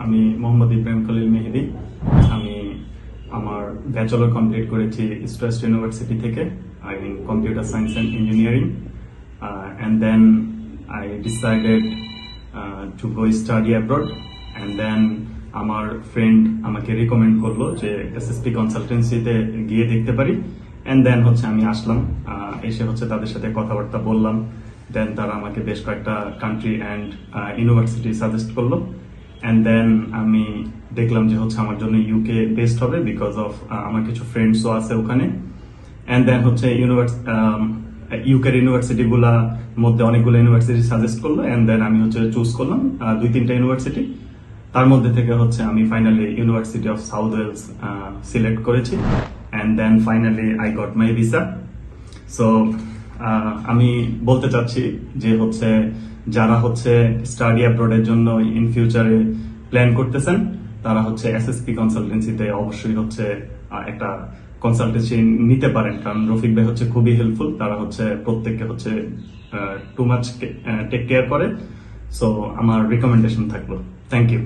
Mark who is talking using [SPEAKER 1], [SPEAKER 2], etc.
[SPEAKER 1] আমি মোহাম্মদ ইব্রাহিম খলিল মেহেদি। আমি আমার ব্যাচেলর কমপ্লিট করেছি ইস্ট ইউনিভার্সিটি থেকে in computer science and engineering, and then I decided to go study abroad, and then আমার friend আমাকে রিকমেন্ড করলো যে এসএসপি কনসালটেন্সিতে গিয়ে দেখতে পারি, এন্ড দেন হচ্ছে আমি আসলাম, এসে হচ্ছে তাদের সাথে কথাবার্তা বললাম, দেন তারা আমাকে বেশ কয়েকটা কান্ট্রি অ্যান্ড ইউনিভার্সিটি সাজেস্ট করলো, এন্ড দেন আমি দেখলাম যে হচ্ছে আমার জন্য ইউকে বেস্ট হবে বিকজ অফ আমার কিছু ফ্রেন্ডসও আছে ওখানে, এন্ড দেন হচ্ছে ইউকের ইউনিভার্সিটি গুলার মধ্যে অনেকগুলো ইউনিভার্সিটি সাজেস্ট করলো, এন্ড দেন আমি হচ্ছে চুজ করলাম 2-3টা ইউনিভার্সিটি। তার মধ্যে থেকে হচ্ছে আমি finally University of South Wales select করেছি, and then finally I got my visa. So আমি বলতে চাচ্ছি যে হচ্ছে যারা হচ্ছে স্টাডি অ্যাব্রোডের জন্য ইন ফিউচারে প্ল্যান করতেছেন, তারা হচ্ছে এসএসপি কনসালটেন্সিতে অবশ্যই হচ্ছে একটা কনসালটেন্সি নিতে পারেন, কারণ রফিক ভাই হচ্ছে খুবই হেল্পফুল। তারা হচ্ছে প্রত্যেককে হচ্ছে টু মাচ টেক কেয়ার করে। সো আমার রিকমেন্ডেশন থাকলো। Thank you.